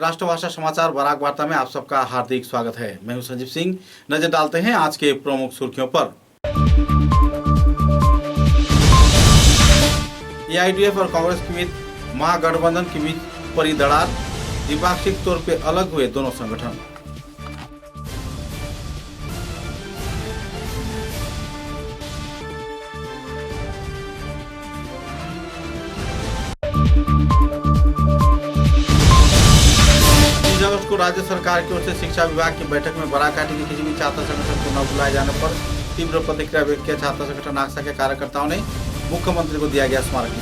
राष्ट्रभाषा समाचार बराक वार्ता में आप सबका हार्दिक स्वागत है। मैं हूं संजीव सिंह। नजर डालते हैं आज के प्रमुख सुर्खियों पर। एआईडीएफ और कांग्रेस के बीच महागठबंधन के बीच पड़ी दरार, द्विपाक्षिक तौर पर अलग हुए दोनों संगठन। को राज्य सरकार की ओर से शिक्षा विभाग की बैठक में बराकाठी के किसी भी छात्र संगठन को न बुलाए जाने पर तीव्र प्रतिक्रिया व्यक्त किया। छात्र संगठन आक्सा के कार्यकर्ताओं ने मुख्यमंत्री को दिया गया स्मारक।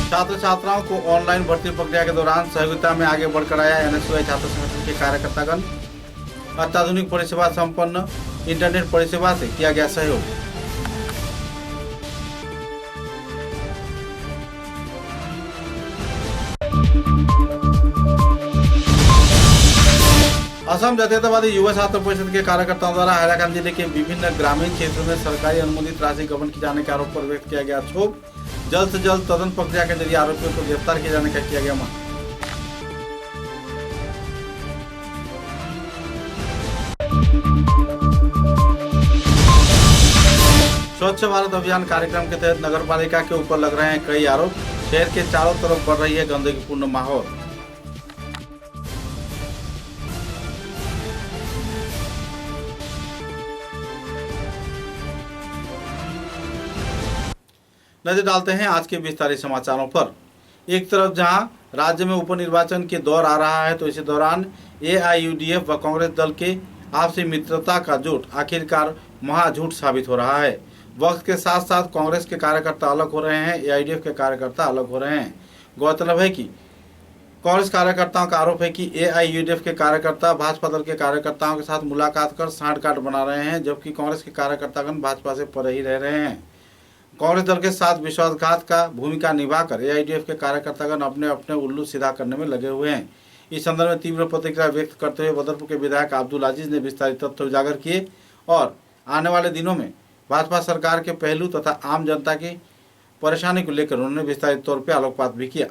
छात्र छात्राओं को ऑनलाइन भर्ती प्रक्रिया के दौरान सहयोगिता में आगे बढ़कर आया एनएसयूआई छात्र संगठन के कार्यकर्तागण। अत्याधुनिक परिसेवा संपन्न इंटरनेट परिसेवा से किया गया सहयोग। असम जातीयतावादी युवा छात्र परिषद के कार्यकर्ताओं द्वारा हैदराबाद जिले के विभिन्न ग्रामीण क्षेत्रों में सरकारी अनुमोदित राशि गबन किए जाने के आरोप पर व्यक्त किया गया क्षोभ। जल्द से जल्द तदंत प्रक्रिया के जरिए आरोपियों को गिरफ्तार किए जाने का किया गया मांग। स्वच्छ भारत अभियान कार्यक्रम के तहत नगर पालिका के ऊपर लग रहे हैं कई आरोप। शहर के चारों तरफ बढ़ रही है गंदगीपूर्ण माहौल। नजर डालते हैं आज के विस्तारित समाचारों पर। एक तरफ जहां राज्य में उपनिर्वाचन के दौर आ रहा है, तो इसी दौरान एआईयूडीएफ व कांग्रेस दल के आपसी मित्रता का जुट आखिरकार महाझूठ साबित हो रहा है। वक्त के साथ साथ कांग्रेस के कार्यकर्ता अलग हो रहे हैं, एआईडीएफ के कार्यकर्ता अलग हो रहे हैं। गौरतलब है कि कांग्रेस कार्यकर्ताओं का आरोप है कि एआईयूडीएफ के कार्यकर्ता भाजपा दल के कार्यकर्ताओं के साथ मुलाकात कर सांठगांठ बना रहे हैं, जबकि कांग्रेस के कार्यकर्तागण भाजपा से परे ही रह रहे हैं। कांग्रेस दल के साथ विश्वासघात का भूमिका निभाकर एआईडीएफ के कार्यकर्तागण अपने अपने उल्लू सीधा करने में लगे हुए हैं। इस संदर्भ में तीव्र प्रतिक्रिया व्यक्त करते हुए बदरपुर के विधायक अब्दुल अजीज ने विस्तारित तथ्य उजागर किए और आने वाले दिनों में भाजपा सरकार के पहलू तथा आम जनता की परेशानी को लेकर उन्होंने विस्तारित तौर पर आलोकपात भी किया।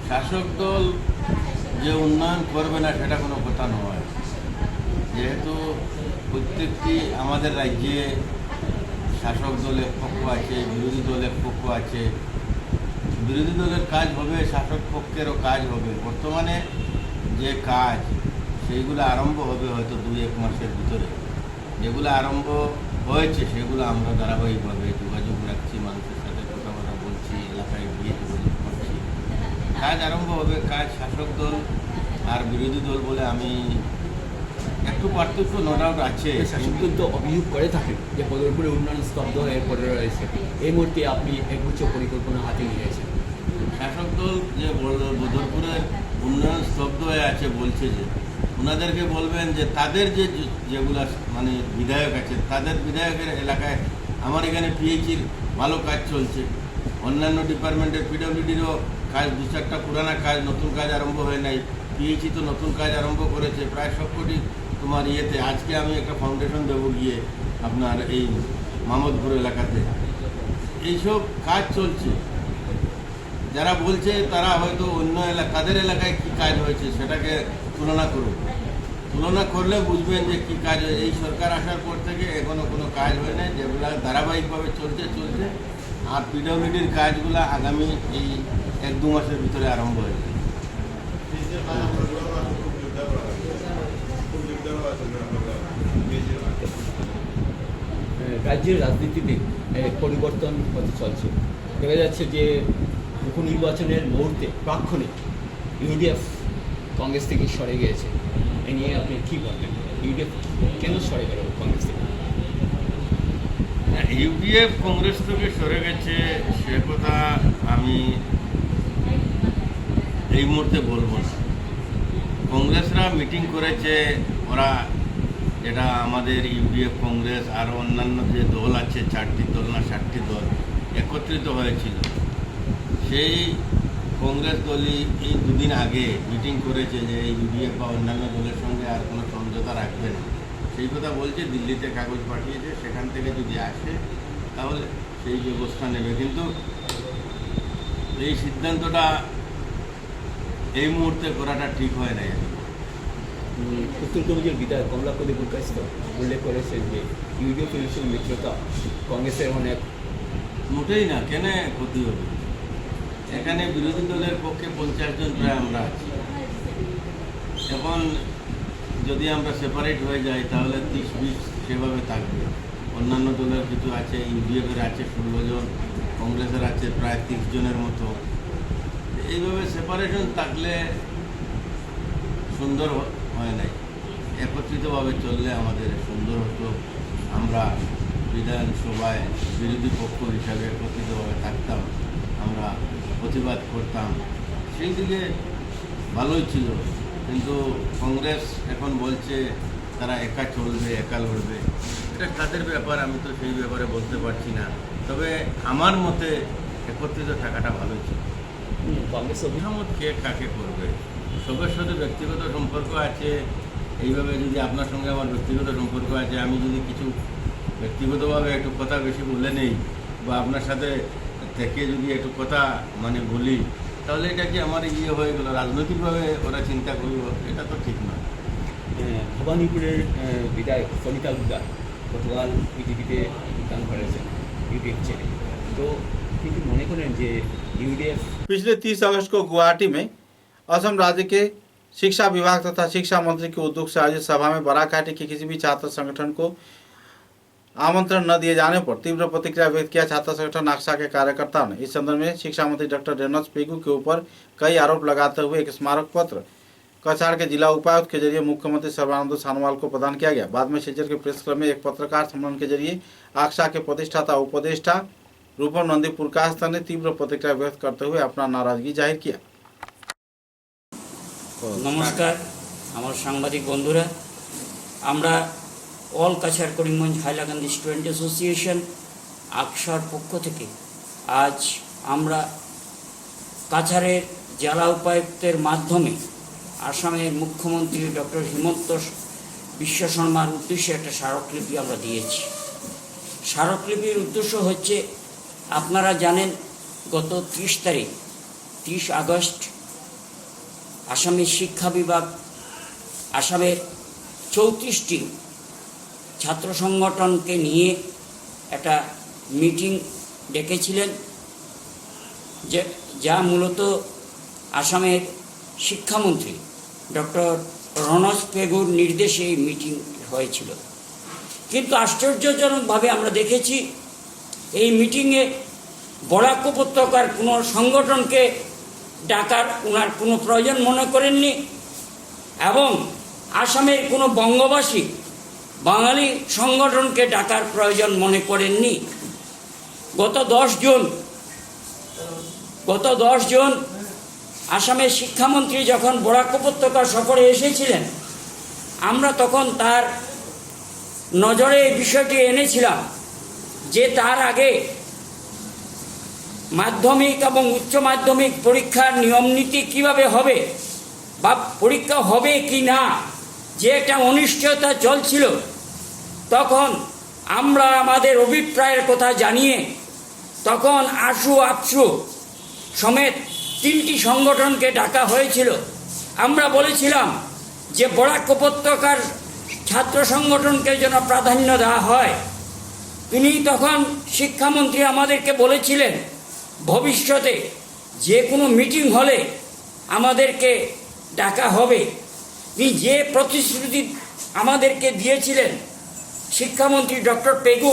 शासक दल जो उन्नयन करबे ना सेटा कोनो कथा नय, जेहेतु प्रत्येकटी आमादेर राज्ये शासक दलेर पक्ष आछे, बिरोधी दलेर पक्ष आछे। बिरोधी दलेर काज होबे, शासक पक्षेरও काज होबे। बर्तमाने जे काज सेइगुलो आरम्भ होबे हयतो 2-1 मासेर भितरे। যেগুলো আরম্ভ হয়েছে সেগুলো আমরা ধারাবাহিকভাবে যোগাযোগ রাখছি, মানুষের সাথে কথাবার্তা বলছি, এলাকায় গিয়ে যোগাযোগ করছি। কাজ আরম্ভ হবে। কাজ শাসক দল আর বিরোধী দল বলে আমি একটু পার্থক্য নো ডাউট আছে। শাসক দল তো অভিযোগ করে থাকে যে বদরপুরে উন্নয়ন স্তব্ধ হয়ে পড়ে রয়েছে। এই মুহূর্তে আপনি একগুচ্ছ পরিকল্পনা হাতে নিয়েছেন। শাসক দল যে বদরপুরের উন্নয়ন স্তব্ধ হয়ে আছে বলছে, যে ওনাদেরকে বলবেন যে তাদের যেগুলা মানে বিধায়ক আছে, তাদের বিধায়কের এলাকায় আমার এখানে পিএইচির ভালো কাজ চলছে। অন্যান্য ডিপার্টমেন্টের পিডব্লিউডিরও কাজ 2-4টা পুরানা কাজ, নতুন কাজ আরম্ভ হয় নাই। পিএইচি তো নতুন কাজ আরম্ভ করেছে প্রায় সবকটি তোমার ইয়েতে। আজকে আমি একটা ফাউন্ডেশন দেবো গিয়ে আপনার এই মামদপুর এলাকাতে। এইসব কাজ চলছে। যারা বলছে তারা হয়তো অন্য তাদের এলাকায় কী কাজ হয়েছে সেটাকে তুলনা করুন। তুলনা করলে বুঝবেন যে কী কাজ হয়। এই সরকার আসার পর থেকে এখনও কোনো কাজ হয় না, যেগুলো ধারাবাহিকভাবে চলছে। আর পিডব্লিউডির কাজগুলো আগামী এই 1-2 মাসের ভিতরে আরম্ভ হয়ে যাবে। রাজ্যের রাজনীতিতে পরিবর্তন হতে চলছে। দেখা যাচ্ছে যে উপনির্বাচনের মুহূর্তে প্রাক্ষণে ইউডিএফ কংগ্রেস থেকে সরে গিয়েছে। এ নিয়ে আপনি কী বলবেন? ইউডিএফ কেন সরে গেল কংগ্রেস থেকে? ইউডিএফ কংগ্রেস থেকে সরে গেছে সে কথা আমি এই মুহূর্তে বলবো না। কংগ্রেসরা মিটিং করেছে, ওরা যেটা আমাদের ইউডিএফ কংগ্রেস আর অন্যান্য যে দল আছে 4টি দল না 7টি দল একত্রিত হয়েছিল। সেই কংগ্রেস দলই এই 2 দিন আগে মিটিং করেছে যে ইউডিএফ বা অন্যান্য দলের সঙ্গে আর কোনো সমঝোতা রাখবে না। সেই কথা বলছে, দিল্লিতে কাগজ পাঠিয়েছে, সেখান থেকে যদি আসে তাহলে সেই ব্যবস্থা নেবে। কিন্তু এই সিদ্ধান্তটা এই মুহূর্তে করাটা ঠিক হয় না। উত্তর কবিজের বিধায়ক কমলাপতি বুলকাস্ত উল্লেখ করেছেন যে ইউডিএফ ইলেকশন মিত্রতা কংগ্রেসের অনেক মোটেই না, কেন ক্ষতি হবে? এখানে বিরোধী দলের পক্ষে 50 জন প্রায় আমরা আছি। এখন যদি আমরা সেপারেট হয়ে যাই তাহলে 30-20 সেভাবে থাকবে। অন্যান্য দলের কিছু আছে, ইউডিএফের আছে 16 জন, কংগ্রেসের আছে প্রায় 30 জনের মতো। এইভাবে সেপারেশন থাকলে সুন্দর হয় নাই। একত্রিতভাবে চললে আমাদের সুন্দর হতো। আমরা বিধানসভায় বিরোধী পক্ষ হিসাবে একত্রিতভাবে থাকতাম, আমরা প্রতিবাদ করতাম, সেই দিকে ভালোই ছিল। কিন্তু কংগ্রেস এখন বলছে তারা একা চলবে, একা লড়বে। এটা তাদের ব্যাপার, আমি তো সেই ব্যাপারে বলতে পারছি না। তবে আমার মতে একত্রিত থাকাটা ভালো ছিল। কংগ্রেস অভিমত কে কাকে করবে, সবার সাথে ব্যক্তিগত সম্পর্ক আছে। এইভাবে যদি আপনার সঙ্গে আমার ব্যক্তিগত সম্পর্ক আছে, আমি যদি কিছু ব্যক্তিগতভাবে একটু কথা বেশি বলে নেই বা আপনার সাথে থেকে যদি একটু কথা বলি, তাহলে এটা কি আমার হয়ে গেল, রাজনৈতিকভাবে ওরা চিন্তা করলো, এটা তো ঠিক নয়। ভবানীপুরের বিধায়ক সনিতা গুপ্তার গতকাল বিজেপিতে যোগদান করেছেন ইউডিএফ ছেড়ে। তো কিন্তু মনে করেন যে ইউডিএফ पिछले 30 अगस्त को गुवाहाटी में असम राज्य के शिक्षा विभाग तथा शिक्षा मंत्री के उद्योग से आयोजित सभा में बराकाठी के किसी भी छात्र संगठन को आमंत्रण न दिए जाने पर तीव्र प्रतिक्रिया व्यक्त किया छात्र संगठन आक्सा के कार्यकर्ताओं ने। इस संदर्भ में शिक्षा मंत्री डॉक्टर रेनोल्ड्स पेगू के ऊपर कई आरोप लगाते हुए एक स्मारक पत्र कछाड़ के जिला उपायुक्त के जरिए मुख्यमंत्री सर्बानंद सोनोवाल को प्रदान किया गया। बाद में शिलचर के प्रेस क्लब में एक पत्रकार सम्मेलन के जरिए आक्सा के प्रतिष्ठाता उपदेष्टा रूपम नंदी पुरकास्ता ने तीव्र प्रतिक्रिया व्यक्त करते हुए अपना नाराजगी जाहिर किया। নমস্কার আমার সাংবাদিক বন্ধুরা, আমরা all Cachar Karimganj Hailakandi student association আকসার পক্ষ থেকে আজ আমরা কাছাড়ের জেলা উপায়ুক্তের মাধ্যমে আসামের মুখ্যমন্ত্রী ডক্টর হিমন্ত বিশ্ব শর্মার উদ্দেশ্যে একটা স্মারকলিপি আমরা দিয়েছি। স্মারকলিপির উদ্দেশ্য হচ্ছে, আপনারা জানেন গত 30 আগস্ট আসামের শিক্ষা বিভাগ আসামের 34টি ছাত্র সংগঠনকে নিয়ে একটা মিটিং ডেকেছিলেন, যা মূলত আসামের শিক্ষামন্ত্রী ডক্টর রনোজ পেগুর নির্দেশে এই মিটিং হয়েছিল। কিন্তু আশ্চর্যজনকভাবে আমরা দেখেছি এই মিটিংয়ে বরাক উপত্যকার কোনো সংগঠনকে ডাকার ওনার কোনো প্রয়োজন মনে করেননি এবং আসামের কোনো বঙ্গবাসী বাঙালি সংগঠনকে ডাকার প্রয়োজন মনে করেননি। গত 10 জুন আসামের শিক্ষামন্ত্রী যখন বরাক উপত্যকা সফরে এসেছিলেন, আমরা তখন তার নজরে এই বিষয়টি এনেছিলাম যে তার আগে মাধ্যমিক এবং উচ্চ মাধ্যমিক পরীক্ষার নিয়মনীতি কিভাবে হবে বা পরীক্ষা হবে কি না, যে একটা অনিশ্চয়তা চলছিল, তখন আমরা আমাদের অভিপ্রায়ের কথা জানিয়ে তখন আশু আপসু সমেত 3টি সংগঠনকে ডাকা হয়েছিল। আমরা বলেছিলাম যে বরাক উপত্যকার ছাত্র সংগঠনকে যেন প্রাধান্য দেওয়া হয়। তিনি তখন শিক্ষামন্ত্রী আমাদেরকে বলেছিলেন ভবিষ্যতে যে কোনো মিটিং হলে আমাদেরকে ডাকা হবে। তিনি যে প্রতিশ্রুতি আমাদেরকে দিয়েছিলেন শিক্ষামন্ত্রী ডক্টর পেগু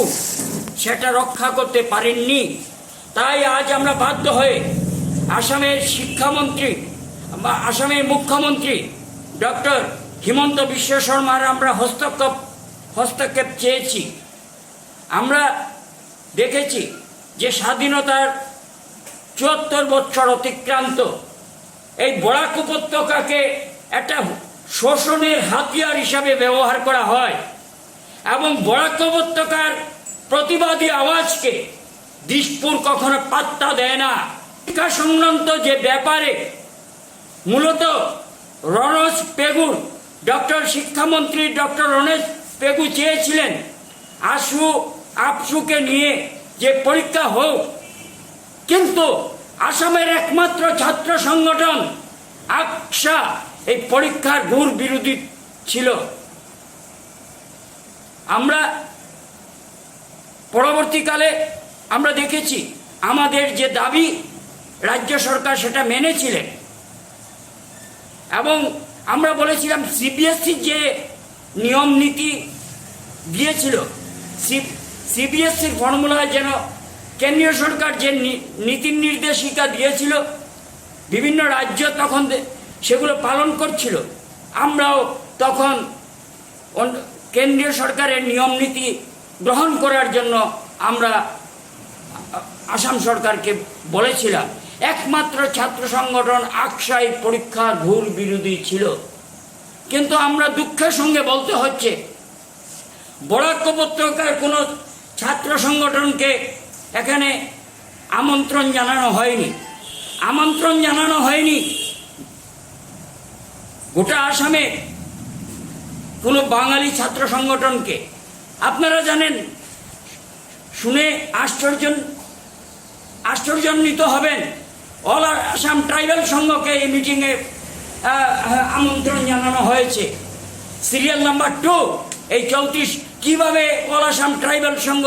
সেটা রক্ষা করতে পারেননি। তাই আজ আমরা বাধ্য হয়ে আসামের শিক্ষামন্ত্রী বা আসামের মুখ্যমন্ত্রী ডক্টর হিমন্ত বিশ্ব শর্মার আমরা হস্তক্ষেপ চেয়েছি। আমরা দেখেছি যে স্বাধীনতার 74 বছর অতিক্রান্ত এই বরাক উপত্যকাকে একটা শোষণের হাতিয়ার হিসাবে ব্যবহার করা হয় এবং বরাক উপত্যকার প্রতিবাদী আওয়াজকে দিশপুর কখনো পাত্তা দেয় না। শিক্ষা সংক্রান্ত যে ব্যাপারে মূলত রনোজ পেগুর শিক্ষামন্ত্রী ডক্টর রনোজ পেগু চেয়েছিলেন আপসুকে নিয়ে যে পরীক্ষা হোক, কিন্তু আসামের একমাত্র ছাত্র সংগঠন আকসা এই পরীক্ষার ঘোর বিরোধী ছিল। আমরা পরবর্তীকালে আমরা দেখেছি আমাদের যে দাবি রাজ্য সরকার সেটা মেনেছিলেন, এবং আমরা বলেছিলাম সিবিএসসির যে নিয়ম নীতি দিয়েছিল, সিবিএসসির ফর্মুলায় যেন কেন্দ্রীয় সরকার যে নীতি নির্দেশিকা দিয়েছিল, বিভিন্ন রাজ্য তখন সেগুলো পালন করছিল। আমরাও তখন কেন্দ্রীয় সরকারের নিয়ম নীতি গ্রহণ করার জন্য আমরা আসাম সরকারকে বলেছিলাম। একমাত্র ছাত্র সংগঠন আকসাই পরীক্ষার ঘোর বিরোধী ছিল। কিন্তু আমরা দুঃখের সঙ্গে বলতে হচ্ছে বরাক উপত্যকার কোনো ছাত্র সংগঠনকে এখানে আমন্ত্রণ জানানো হয়নি। গোটা আসামে কোনো বাঙালি ছাত্র সংগঠনকে। আপনারা জানেন, শুনে আশ্চর্যান্বিত হবেন, অল আসাম ট্রাইবাল সংঘকে এই মিটিংয়ে আমন্ত্রণ জানানো হয়েছে। সিরিয়াল নাম্বার 2 এই 34 কিভাবে অল আসাম ট্রাইবাল সংঘ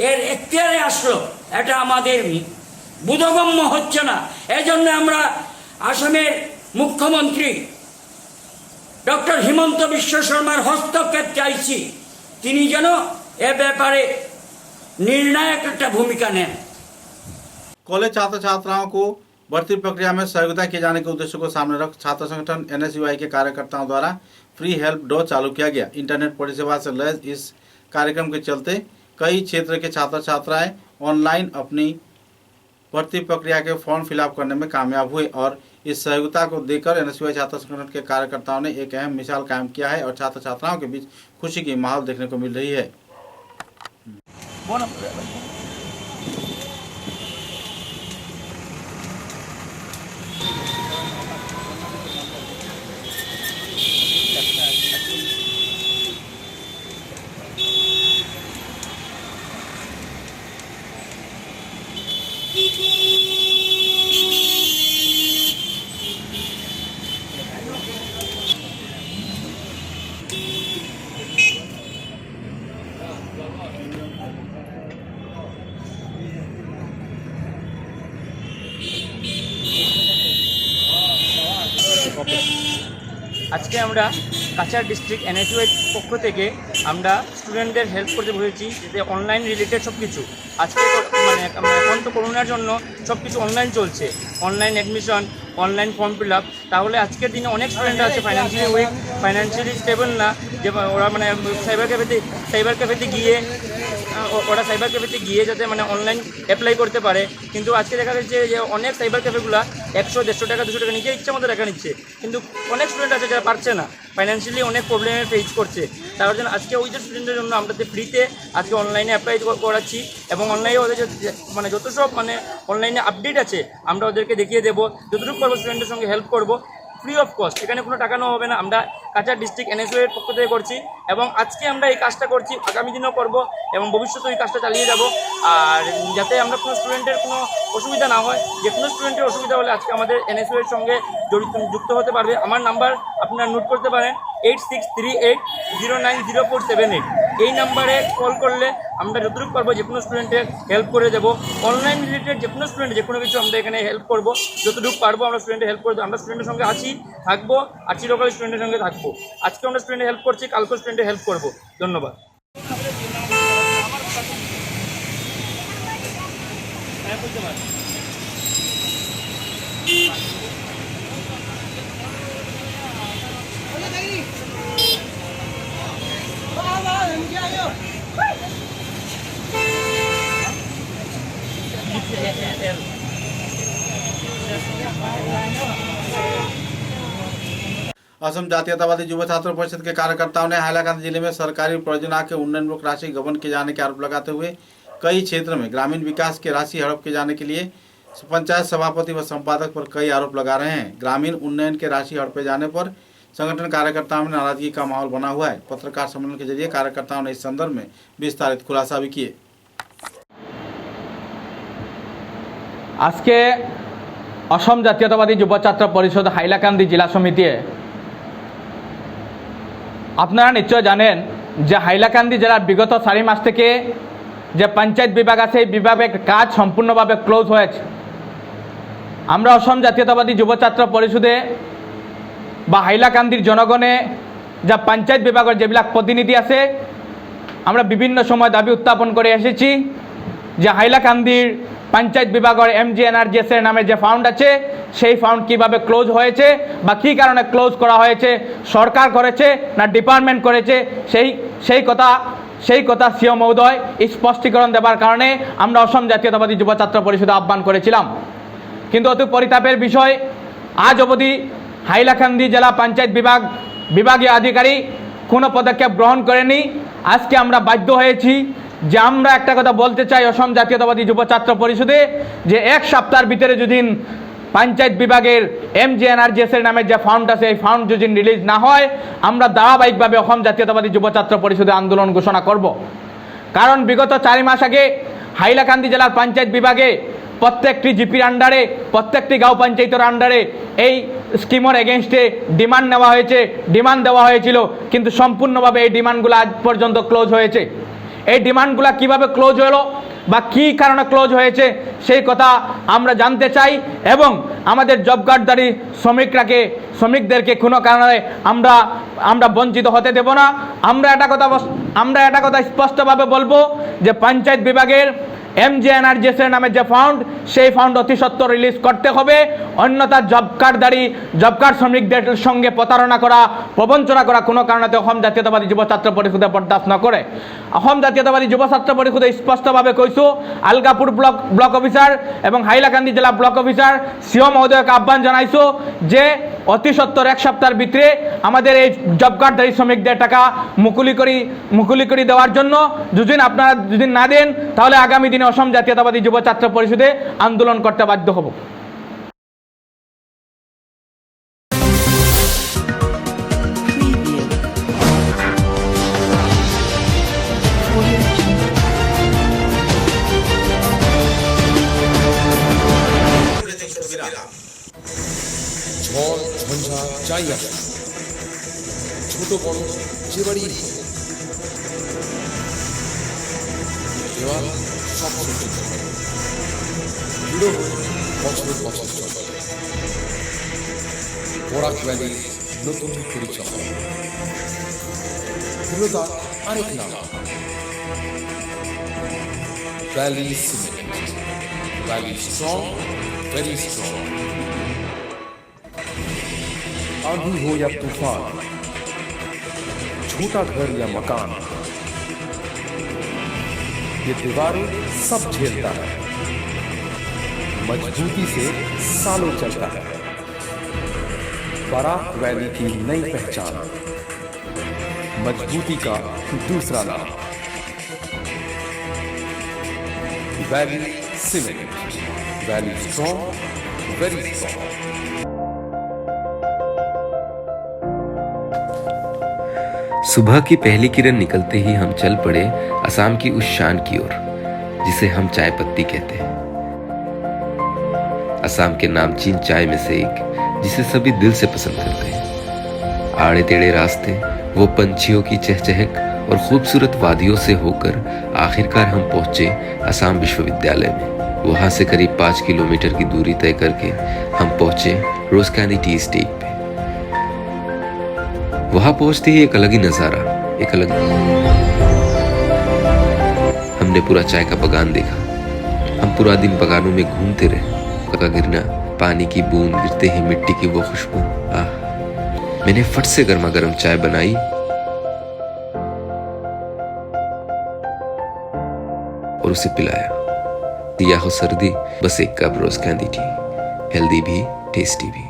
এর এখতিয়ারে আসলো, এটা আমাদের বোধগম্য হচ্ছে না। এজন্য আমরা আসামের মুখ্যমন্ত্রী ডক্টর হিমন্ত বিশ্ব শর্মার হস্তক্ষেপ চাইছি। তিনি যেন এ ব্যাপারে निर्णायक একটা ভূমিকা নেন। कॉलेज छात्र छात्राओं को भर्ती प्रक्रिया में सहयोगिता किए जाने के उद्देश्य को सामने रख छात्र संगठन NSUI के कार्यकर्ताओं द्वारा फ्री हेल्प डो चालू किया गया। इंटरनेट परिसेवा से लैस इस कार्यक्रम के चलते कई क्षेत्र के छात्र छात्राएं ऑनलाइन अपनी भर्ती प्रक्रिया के फॉर्म फिलअप करने में कामयाब हुए और इस सहयोगिता को देकर NSUI छात्र संगठन के कार्यकर्ताओं ने एक अहम मिसाल कायम किया है और छात्र छात्राओं के बीच खुशी की माहौल देखने को मिल रही है। আজকে আমরা কাছাড় ডিস্ট্রিক্ট NSUI পক্ষ থেকে আমরা স্টুডেন্টদের হেল্প করতে বলেছি, যে অনলাইন রিলেটেড সব কিছু। আজকে মানে এখন তো করোনার জন্য সব কিছু অনলাইন চলছে, online admission, online form fill up. তাহলে আজকের দিনে অনেক স্টুডেন্ট আছে ফাইন্যান্সিয়ালি উইক, ফাইন্যান্সিয়ালি স্টেবল না, যে ওরা মানে সাইবার ক্যাফেতে গিয়ে যাতে মানে অনলাইন অ্যাপ্লাই করতে পারে। কিন্তু আজকে দেখা যাচ্ছে যে অনেক সাইবার ক্যাফেগুলো 100-150 টাকা 200 টাকা নিজের ইচ্ছা মতো টাকা নিচ্ছে, কিন্তু অনেক স্টুডেন্ট আছে যারা পারছে না, ফাইন্যান্সিয়ালি অনেক প্রবলেমের ফেস করছে। তার জন্য আজকে ওই যে স্টুডেন্টের জন্য আমরা ফ্রিতে আজকে অনলাইনে অ্যাপ্লাই করাচ্ছি, এবং অনলাইনে ওদের মানে যত সব মানে অনলাইনে আপডেট আছে আমরা ওদেরকে দেখিয়ে দেবো, যতটুকু করবো স্টুডেন্টের সঙ্গে হেল্প করবো ফ্রি অফ কস্ট। এখানে কোনো টাকা নেওয়া হবে না। আমরা কাছাড় ডিস্ট্রিক্ট NSUI এর পক্ষ থেকে করছি, এবং আজকে আমরা এই কাজটা করছি, আগামী দিনেও করব, এবং ভবিষ্যতে এই কাজটা চালিয়ে যাব। আর যাতে আমরা কোনো স্টুডেন্টের কোনো অসুবিধা না হয়, যে কোনো স্টুডেন্টের অসুবিধা হলে আজকে আমাদের NSUI এর সঙ্গে যুক্ত হতে পারবে। আমার নাম্বার আপনারা নোট করতে পারেন, 8638090478। এই নাম্বারে কল করলে আমরা যতটুকু পারবো যে কোনো স্টুডেন্টের হেল্প করে দেবো। অনলাইন রিলেটেড যে কোনো স্টুডেন্ট যে কোনো কিছু আমরা এখানে হেল্প করবো, যতটুকু পারবো আমরা স্টুডেন্টের হেল্প করে দেবো। আমরা স্টুডেন্টের সঙ্গে আছি, থাকবো, আর চিরকাল স্টুডেন্টের সঙ্গে থাকবো। আজকে আমরা স্টুডেন্টের হেল্প করছি, কালকে স্টুডেন্টের হেল্প করবো। ধন্যবাদ। असम जातीयतावादी युवा छात्र परिषद के कार्यकर्ताओं ने हाईलाकांदी जिले में सरकारी परियोजना के उन्नयनमूलक राशि गबन किए जाने के आरोप लगाते हुए कई क्षेत्र में ग्रामीण विकास की राशि हड़प किए जाने के लिए पंचायत सभापति व संपादक पर कई आरोप लगा रहे हैं। ग्रामीण उन्नयन के राशि हड़पे जाने पर संगठन कार्यकर्ताओं में नाराजगी का माहौल बना हुआ है। पत्रकार सम्मेलन के जरिए कार्यकर्ताओं ने इस संदर्भ में विस्तारित खुलासा भी किए। आज के असम जातीयतावादी युव छात्र परिषद हाइलाकांदी जिला समिति আপনারা নিশ্চয় জানেন যে হাইলাকান্দি জেলার বিগত 4 মাস থেকে যে পঞ্চায়েত বিভাগ আছে এই বিভাগের কাজ সম্পূর্ণভাবে ক্লোজ হয়েছে। আমরা অসম জাতীয়তাবাদী যুব ছাত্র পরিষদে বা হাইলাকান্দির জনগণে যা পঞ্চায়েত বিভাগের যেবিলাক প্রতিনিধি আছে আমরা বিভিন্ন সময় দাবি উত্থাপন করে এসেছি যে হাইলাকান্দির পঞ্চায়েত বিভাগের MGNRGS এর নামে যে ফান্ড আছে সেই ফান্ড কিভাবে ক্লোজ হয়েছে বা কী কারণে ক্লোজ করা হয়েছে, সরকার করেছে না ডিপার্টমেন্ট করেছে, সেই কথা সিও মহোদয় স্পষ্টীকরণ দেওয়ার কারণে আমরা অসম জাতীয়তাবাদী যুব ছাত্র পরিষদে আহ্বান করেছিলাম। কিন্তু অতি পরিতাপের বিষয় আজ অবধি হাইলাকান্দি জেলা পঞ্চায়েত বিভাগীয় আধিকারিক কোনো পদক্ষেপ গ্রহণ করেনি। আজকে আমরা বাধ্য হয়েছি যে আমরা একটা কথা বলতে চাই অসম জাতীয়তাবাদী যুব ছাত্র পরিষদে যে এক সপ্তাহের ভিতরে যদি পঞ্চায়েত বিভাগের MGNRGS এর নামে যে ফান্ড আছে এই ফান্ড যদি রিলিজ না হয় আমরা ধারাবাহিকভাবে অসম জাতীয়তাবাদী যুব ছাত্র পরিষদে আন্দোলন ঘোষণা করব। কারণ বিগত 4 মাস আগে হাইলাকান্দি জেলার পঞ্চায়েত বিভাগে প্রত্যেকটি জিপির আন্ডারে প্রত্যেকটি গাঁও পঞ্চায়েতের আন্ডারে এই স্কিমের এগেনস্টে ডিমান্ড নেওয়া হয়েছে, ডিমান্ড দেওয়া হয়েছিল, কিন্তু সম্পূর্ণভাবে এই ডিমান্ডগুলো আজ পর্যন্ত ক্লোজ হয়েছে। এই ডিমান্ডগুলো কিভাবে ক্লোজ হলো বা কী কারণে ক্লোজ হয়েছে সেই কথা আমরা জানতে চাই এবং আমাদের জব কার্ডধারী শ্রমিকদেরকে কোনো কারণে আমরা বঞ্চিত হতে দেব না। আমরা এটা কথা স্পষ্টভাবে বলবো যে পঞ্চায়েত বিভাগের MGNRGS এর নামে যে ফান্ড সেই ফান্ড অতি সত্বর রিলিজ করতে হবে, অন্যথা জব কার্ড শ্রমিকদের সঙ্গে প্রতারণা করা, প্রবঞ্চনা করা কোনো কারণে অসম জাতীয়তাবাদী যুব ছাত্র পরিষদে বরদাস্ত নকৰে। অসম জাতীয়তাবাদী যুব ছাত্র পরিষদে স্পষ্টভাবে কৈছো আলগাপুর ব্লক অফিসার এবং হাইলাকান্দি জেলা ব্লক অফিসার সিও মহোদয়কে আহ্বান জানাইছো যে অতি সত্বর এক সপ্তাহের ভিতরে আমাদের এই জব কার্ডধারী শ্রমিকদের টাকা মুকুলি করে দেওয়ার জন্য আপনারা যদি না দেন তাহলে আগামী দিনে অসম জাতীয়তাবাদী যুব ছাত্র পরিষদে আন্দোলন করতে বাধ্য হব। ঝড় ঝঞ্ঝা যাই আসে, ছোট বড় যে বাড়ি দেওয়াল সব সহ্য করে দৃঢ় বছর চলে। বরাক ভ্যালির নতুন পরিচয়, দৃঢ়তার আরেক নাম valley cement. Valley strong, very strong. आंधी हो या तूफान, छोटा घर या मकान, ये दीवारें सब झेलता है, मजबूती से सालों चलता है। बराक वैली की नई पहचान, मजबूती का दूसरा नाम valley cement. Valley strong, very strong. सुबह की पहली किरण निकलते ही हम चल पड़े असम की उस शान की ओर जिसे हम चाय पत्ती कहते हैं। असम के नामचीन चाय में से एक जिसे सभी दिल से पसंद करते हैं। आड़े टेढ़े रास्ते, वो पंछियों की चहचहक और खूबसूरत वादियों से होकर आखिरकार हम पहुंचे असम विश्वविद्यालय में। वहां से करीब 5 किलोमीटर की दूरी तय करके हम पहुंचे रोजकानी टी एस्टेट पे। वहां पहुंचते ही एक अलग ही नजारा, हमने पूरा चाय का बगान देखा। हम पूरा दिन बगानों में घूमते रहे। का गिरना, पानी की बूंद गिरते ही मिट्टी की वो खुशबू, आह। मैंने फट से गर्मा गर्म चाय बनाई और उसे पिलाया। दिया हो सर्दी, बस एक कप रोज कैंडी टी, हेल्दी भी टेस्टी भी।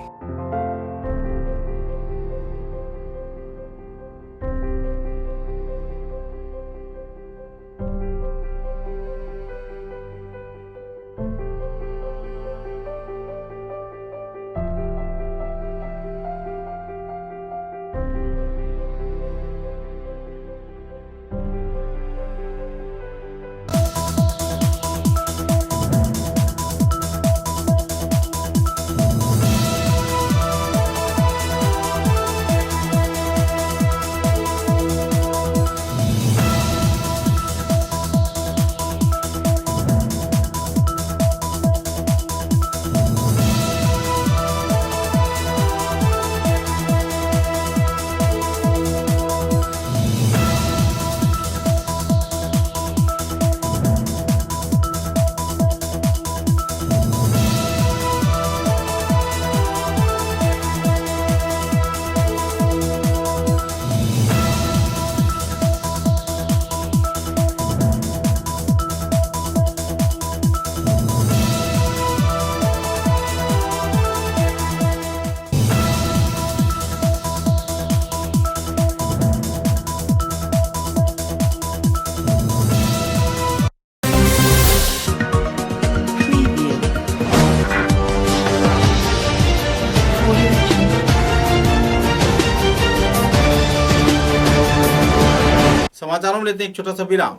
समाचारों में लेते हैं एक छोटा सा विराम।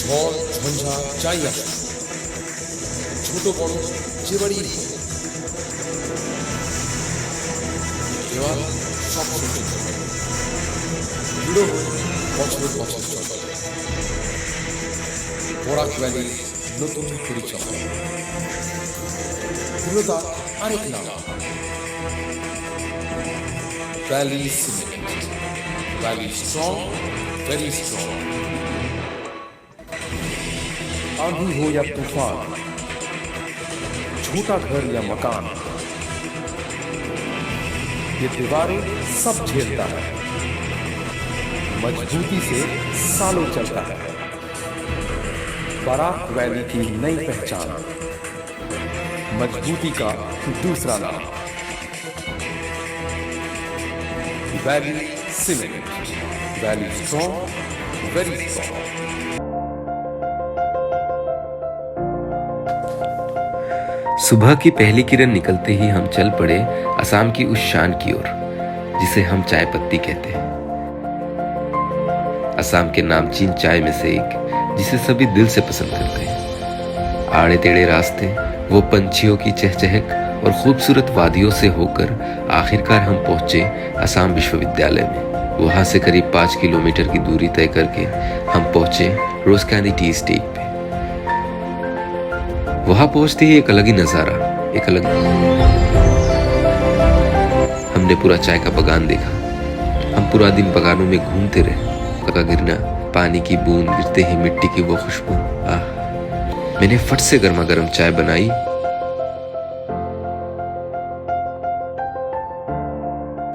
ঝড় ঝঞ্ঝা যাই আসে, ছোট বড় যে বাড়ি দেওয়াল সব সহ্য করে দৃঢ় বছর বছর চলে। বরাক ভ্যালির নতুন পরিচয়, দৃঢ়তা আরেক নাম valley cement. Valley strong, very strong. आंधी हो या तूफान, छोटा घर या मकान, ये दीवारें सब झेलता है, मजबूती से सालों चलता है। बराक वैली की नई पहचान, मजबूती का दूसरा नाम valley cement. Valley strong, very strong. सुबह की पहली किरण निकलते ही हम चल पड़े असम की उस शान की ओर जिसे हम चाय पत्ती कहते हैं। असम के नामचीन चाय में से एक जिसे सभी दिल से पसंद करते हैं। आड़े टेढ़े रास्ते, वो पंछियों की चहचहक और खूबसूरत वादियों से होकर आखिरकार हम पहुंचे असम विश्वविद्यालय में। वहां से करीब 5 किलोमीटर की दूरी तय करके हम पहुंचे रोज कैंडी टी स्टेट पे। वहां पहुंचते ही एक अलग ही नजारा, एक अलग हमने पूरा चाय का बागान देखा। हम पूरा दिन बागानों में घूमते रहे। का गिरना, पानी की बूंद गिरते ही मिट्टी की वो खुशबू, आह। मैंने फट से गर्मा गर्म चाय बनाई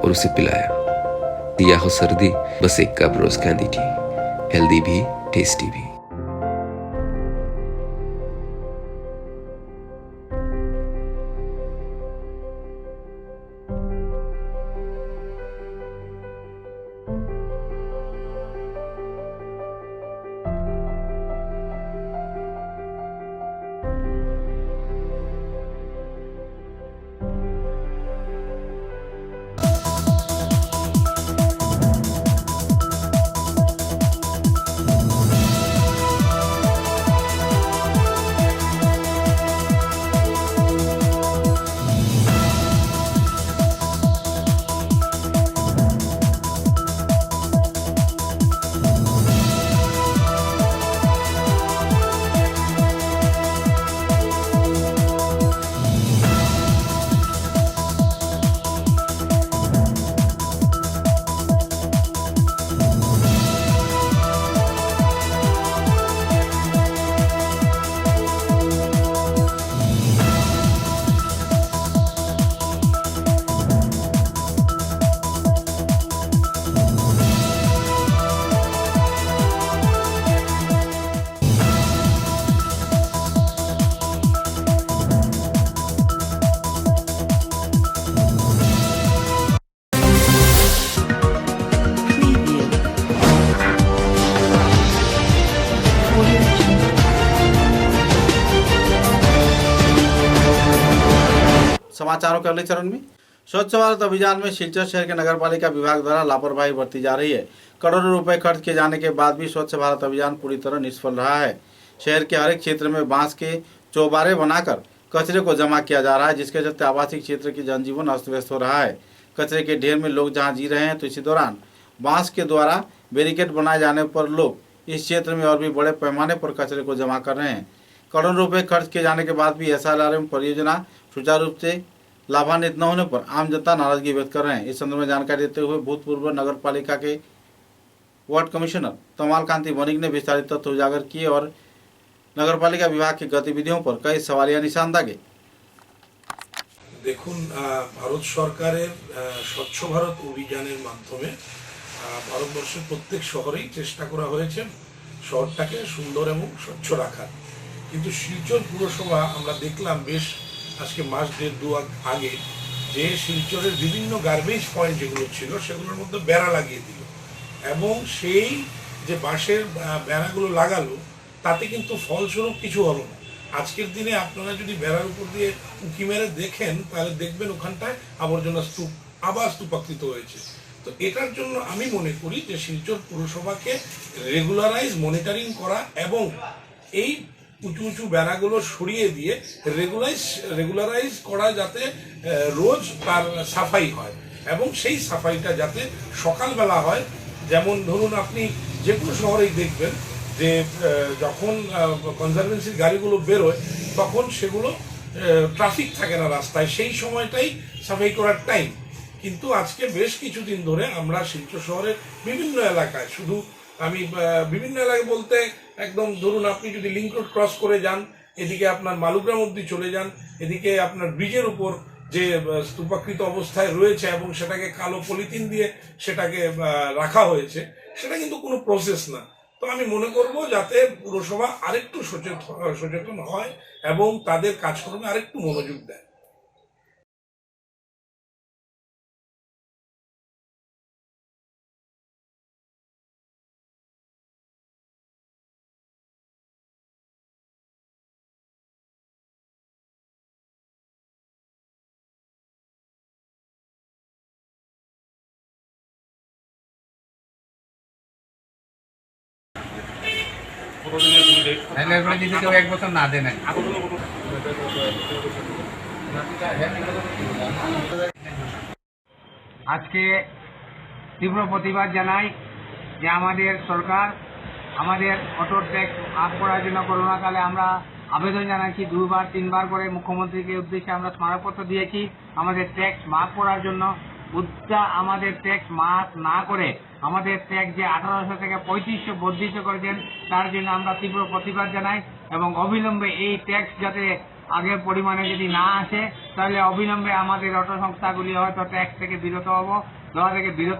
और उसे पिलाया। या हो सर्दी, बस एक कप रोज कैंडी टी, हेल्दी भी टेस्टी भी। समाचारों के अगले चरण में स्वच्छ भारत अभियान में सिलचर शहर के नगर पालिका विभाग द्वारा लापरवाही बरती जा रही है। करोड़ों रुपए खर्च किए जाने के बाद भी स्वच्छ भारत अभियान पूरी तरह निष्फल रहा है। शहर के हर एक क्षेत्र में बांस के चौबारे बनाकर कचरे को जमा किया जा रहा है, जिसके चलते आवासीय क्षेत्र की जनजीवन अस्त व्यस्त हो रहा है। कचरे के ढेर में लोग जहाँ जी रहे हैं, तो इसी दौरान बांस के द्वारा बैरिकेड बनाए जाने पर लोग इस क्षेत्र में और भी बड़े पैमाने पर कचरे को जमा कर रहे हैं। करोड़ों रुपए खर्च किए जाने के बाद भी SLRM परियोजना सुचारू रूप से लाभान्वित न होने पर आम जनता नाराजगी व्यक्त कर रहे हैं। इस संदर्भ में जानकारी देते हुए भूतपूर्व नगर पालिका के वार्ड कमिश्नर तमाल कांति वणिक ने विस्तारित तथ्य उजागर किए और नगर पालिका विभाग की गतिविधियों पर कई सवालिया निशान दागे। দেখুন, ভারত সরকারের স্বচ্ছ ভারত অভিযানের মাধ্যমে ভারতবর্ষের প্রত্যেক শহরেই চেষ্টা করা হয়েছে শহরটাকে সুন্দর এবং স্বচ্ছ রাখার। কিন্তু শিলচর পুরসভা আমরা দেখলাম বেশ আজকে মাস দেড় দু আগে যে শিলচরের বিভিন্ন গার্বেজ পয়েন্ট যেগুলো ছিল সেগুলোর মধ্যে বেড়া লাগিয়ে দিল এবং সেই যে বাঁশের বেড়াগুলো লাগালো তাতে কিন্তু ফলস্বরূপ কিছু হলো না। আজকের দিনে আপনারা যদি বেড়ার উপর দিয়ে উঁকি মেরে দেখেন তাহলে দেখবেন ওখানটায় আবর্জনা স্তূপ আবার স্তূপাকৃত হয়েছে। তো এটার জন্য আমি মনে করি যে শিলচর পুরসভাকে রেগুলারাইজ মনিটরিং করা এবং এই উঁচু উঁচু বেড়াগুলো সরিয়ে দিয়ে রেগুলারাইজ করা যাতে রোজ তার সাফাই হয় এবং সেই সাফাইটা যাতে সকালবেলা হয়। যেমন ধরুন আপনি যে কোনো শহরেই দেখবেন যে যখন কনজারভেন্সির গাড়িগুলো বেরোয় তখন সেগুলো ট্রাফিক থাকে না রাস্তায়, সেই সময়টাই সাফাই করার টাইম। কিন্তু আজকে বেশ কিছুদিন ধরে আমরা শিলচর শহরের বিভিন্ন এলাকায়, শুধু আমি বিভিন্ন এলাকায় বলতে একদম ধরুন আপনি যদি লিংক রোড ক্রস করে যান, এদিকে আপনার মালুগ্রাম অবধি চলে যান, এদিকে আপনার ব্রিজের উপর যে স্তূপাকৃত অবস্থায় রয়েছে এবং সেটাকে কালো পলিথিন দিয়ে সেটাকে রাখা হয়েছে, সেটা কিন্তু কোনো প্রসেস না। তো আমি মনে করব যাতে পুরসভা আরেকটু সচেতন হয় এবং তাদের কাজকর্মে আরেকটু মনোযোগ দেয়। আজকে তীব্র প্রতিবাদ জানাই যে আমাদের সরকার আমাদের অটো ট্যাক্স মাফ করার জন্য করোনাকালে আমরা আবেদন জানাচ্ছি, 2বার 3বার করে মুখ্যমন্ত্রীকে উদ্দেশ্যে আমরা স্মারকপত্র দিয়েছি আমাদের ট্যাক্স মাফ করার জন্য। আমাদের ট্যাক্স মাফ না করে আমাদের ট্যাক্স যে 1800 থেকে 3500 বর্ধিত করেছেন তার জন্য আমরা তীব্র প্রতিবাদ জানাই এবং অবিলম্বে এই ট্যাক্স যাতে আগের পরিমাণে যদি না আসে তাহলে অবিলম্বে আমাদের অটো সংস্থাগুলি হয়তো ট্যাক্স থেকে বিরত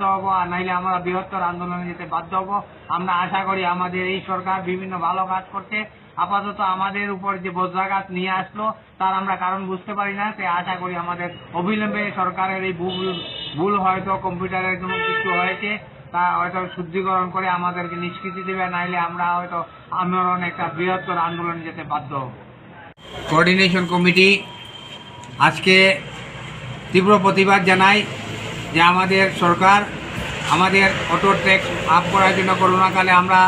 হব আর নাইলে আমরা বৃহত্তর আন্দোলনে যেতে বাধ্য হব। আমরা আশা করি আমাদের এই সরকার বিভিন্ন ভালো কাজ করছে, আপাতত আমাদের উপর যে বজ্রাঘাত নিয়ে আসলো তার আমরা কারণ বুঝতে পারি না। তাই আশা করি আমাদের অবিলম্বে সরকারের এই ভুল হয়তো কম্পিউটারের কোনো কিছু হয়েছে তা হয়তো শুদ্ধিকরণ করে আমাদেরকে নিষ্কৃতি দেবে, নাইলে আমরা হয়তো আন্দোলন একটা বৃহত্তর আন্দোলনে যেতে বাধ্য হব। কোঅর্ডিনেশন কমিটি আজকে তীব্র প্রতিবাদ জানায় যে আমাদের সরকার আমাদের অটো ট্যাক্স মাফ করার জন্য করোনাকালে আমরা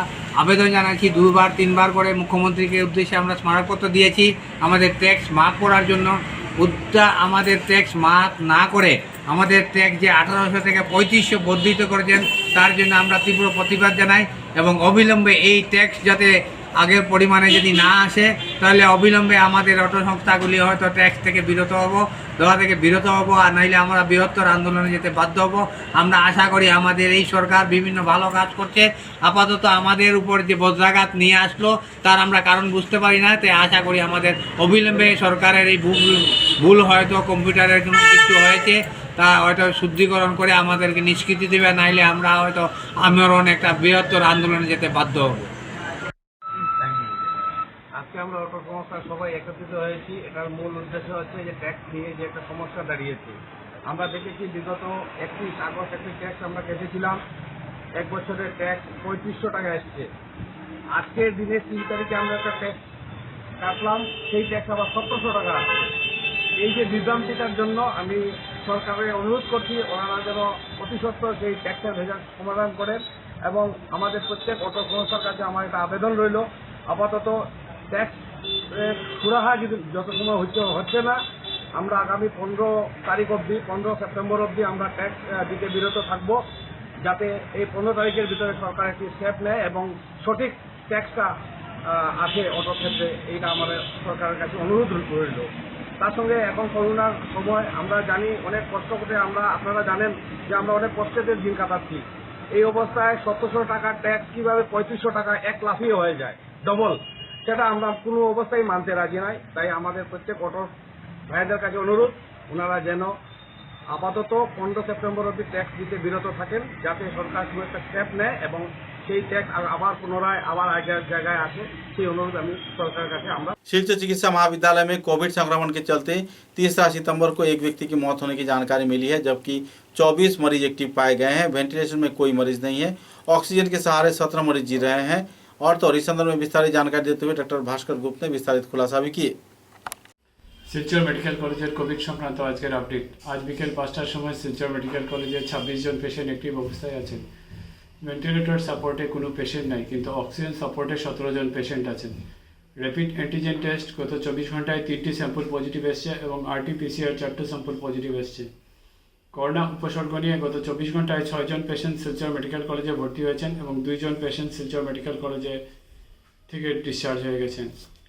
আবেদন জানাচ্ছি, 2বার 3বার করে মুখ্যমন্ত্রীকে উদ্দেশ্যে আমরা স্মারকপত্র দিয়েছি আমাদের ট্যাক্স মাফ করার জন্য। আমাদের ট্যাক্স মাফ না করে আমাদের ট্যাক্স যে 1800 থেকে 3500 বর্ধিত করেছেন তার জন্য আমরা তীব্র প্রতিবাদ জানাই এবং অবিলম্বে এই ট্যাক্স যাতে আগের পরিমাণে যদি না আসে তাহলে অবিলম্বে আমাদের অটো সংস্থাগুলি হয়তো ট্যাক্স থেকে বিরত হব আর নাইলে আমরা বৃহত্তর আন্দোলনে যেতে বাধ্য হব। আমরা আশা করি আমাদের এই সরকার বিভিন্ন ভালো কাজ করছে, আপাতত আমাদের উপর যে বজ্রাঘাত নিয়ে আসলো তার আমরা কারণ বুঝতে পারি না। তাই আশা করি আমাদের অবিলম্বে সরকারের এই ভুল হয়তো কম্পিউটারের কোনো কিছু হয়েছে তা হয়তো শুদ্ধিকরণ করে আমাদেরকে নিষ্কৃতি দেবে, নাইলে আমরা হয়তো আন্দোলন একটা বৃহত্তর আন্দোলনে যেতে বাধ্য হব। আজকে আমরা অটো সংস্থার সবাই একত্রিত হয়েছি। এটার মূল উদ্দেশ্য হচ্ছে যে ট্যাক্স নিয়ে যে একটা সমস্যা দাঁড়িয়েছে। আমরা দেখেছি বিগত 31 আগস্ট একটি ট্যাক্স আমরা কেটেছিলাম, 1 বছরের ট্যাক্স 3500 টাকা এসছে। আজকের দিনে 3 তারিখে আমরা একটা ট্যাক্স কাটলাম, সেই ট্যাক্স আবার 1700 টাকা আসছে। এই যে বিভ্রান্তিটার জন্য আমি সরকারের অনুরোধ করছি ওনারা যেন অতি সত্বর সেই ট্যাক্সের ভেজাল সমাধান করেন এবং আমাদের প্রত্যেক অটো সংস্থার কাছে আমার একটা আবেদন রইল, আপাতত ট্যাক্স সুরাহা যত সময় হচ্ছে না, আমরা আগামী 15 তারিখ অবধি 15 সেপ্টেম্বর অবধি আমরা ট্যাক্স দিতে বিরত থাকব, যাতে এই 15 তারিখের ভিতরে সরকার একটি স্টেপ নেয় এবং সঠিক ট্যাক্সটা আসে অটো ক্ষেত্রে। এইটা আমাদের সরকারের কাছে অনুরোধ রইল। তার সঙ্গে এখন করোনার সময় আমরা জানি অনেক কষ্ট করে আপনারা জানেন যে আমরা অনেক কষ্টের দিন কাটাচ্ছি। এই অবস্থায় 1700 টাকার ট্যাক্স কীভাবে 3500 টাকা এক লাফিয়ে হয়ে যায় ডবল, সেটা আমরা কোনো অবস্থায় মানতে রাজি নাই। তাই আমাদের প্রত্যেক অটো ভাইদের কাছে অনুরোধ ওনারা যেন আপাতত 15 সেপ্টেম্বর অবধি ট্যাক্স দিতে বিরত থাকেন, যাতে সরকার খুব একটা স্টেপ নেয় এবং সেই टैक्स আবার পুনরায় আবার আগের জায়গায় আসে, সেই অনুরোধ আমি সরকারের কাছে আমরা। शिलचर चिकित्सा महाविद्यालय में कोविड संक्रमण के चलते 3 सितंबर को एक व्यक्ति की मौत होने की जानकारी मिली है, जबकि 24 मरीज एक्टिव पाए गए हैं। वेंटिलेशन में कोई मरीज नहीं है। ऑक्सीजन के सहारे 17 मरीज जी रहे हैं। और तो इस संदर्भ में विस्तारित जानकारी देते हुए डॉक्टर भास्कर गुप्त ने विस्तारित खुलासा भी किए। শিলচর মেডিকেল কলেজের কোভিড সংক্রান্ত আজকের আপডেট। আজ বিকেল 5টার সময় শিলচর মেডিকেল কলেজে 26 জন পেশেন্ট অ্যাক্টিভ অবস্থায় আছেন। ভেন্টিলেটর সাপোর্টে কোনো পেশেন্ট নাই, কিন্তু অক্সিজেন সাপোর্টে 17 জন পেশেন্ট আছেন। র্যাপিড অ্যান্টিজেন টেস্ট গত 24 ঘন্টায় 3টি স্যাম্পল পজিটিভ এসছে এবং আরটি-পিসিআর 4টি স্যাম্পল পজিটিভ এসছে। করোনা উপসর্গ নিয়ে গত 24 ঘন্টায় 6 জন পেশেন্ট শিলচর মেডিকেল কলেজে ভর্তি হয়েছেন এবং 2 জন পেশেন্ট শিলচর মেডিকেল কলেজে থেকে ডিসচার্জ হয়ে গেছেন।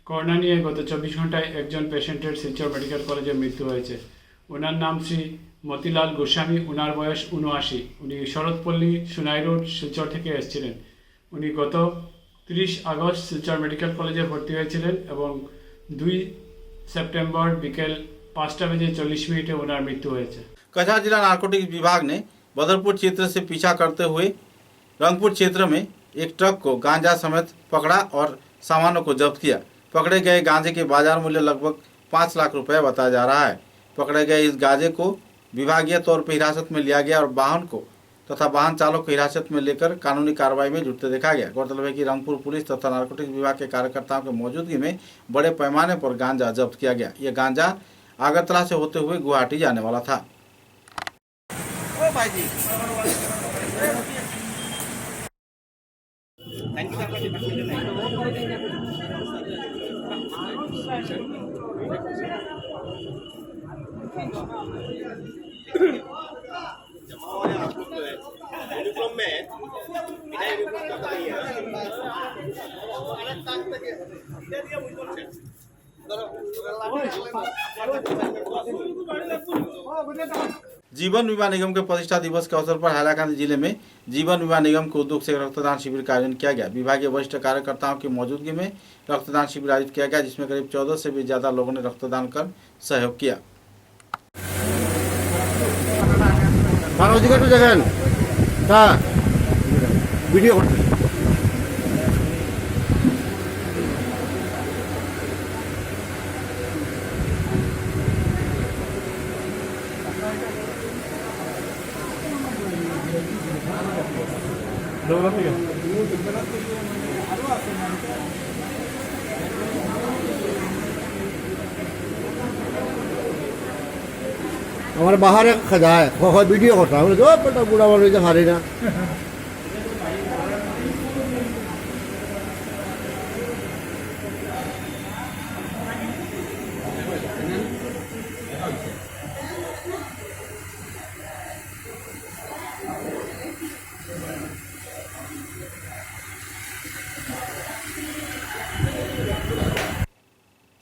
করোনা নিয়ে গত 24 ঘন্টায় একজন পেশেন্টের শিলচর মেডিকেল কলেজে মৃত্যু হয়েছে। ওনার নাম শ্রী মতিলাল গোস্বামী। ওনার বয়স 79। উনি শরৎপল্লী সোনাই রোড শিলচর থেকে এসেছিলেন। উনি গত 30 আগস্ট শিলচর মেডিকেল কলেজে ভর্তি হয়েছিলেন এবং 2 सेप्टेम्बर বিকেল 5:40 ওনার মৃত্যু হয়েছে। कछार जिला नारकोटिक्स विभाग ने बदरपुर क्षेत्र से पीछा करते हुए रंगपुर क्षेत्र में एक ट्रक को गांजा समेत पकड़ा और सामानों को जब्त किया। पकड़े गए गांजे के बाजार मूल्य लगभग 5 लाख रुपए बताया जा रहा है। पकड़े गए इस गांजे को विभागीय तौर पर हिरासत में लिया गया और वाहन को तथा वाहन चालक को हिरासत में लेकर कानूनी कार्रवाई में जुटते देखा गया। गौरतलब है कि रंगपुर पुलिस तथा नारकोटिक्स विभाग के कार्यकर्ताओं की मौजूदगी में बड़े पैमाने पर गांजा जब्त किया गया। यह गांजा आगरतला से होते हुए गुवाहाटी जाने वाला था। जीवन बीमा निगम के प्रतिष्ठा दिवस के अवसर पर हाईलाकांदी जिले में जीवन बीमा निगम के उद्योग से रक्तदान शिविर का आयोजन किया गया। विभागीय वरिष्ठ कार्यकर्ताओं की मौजूदगी में रक्तदान शिविर आयोजित किया गया, जिसमें करीब 14 से भी ज्यादा लोगों ने रक्तदान कर सहयोग किया। हमारे बाहर एक खजा है वीडियो करता है जो बेटा बूढ़ा वाले जो हारे ना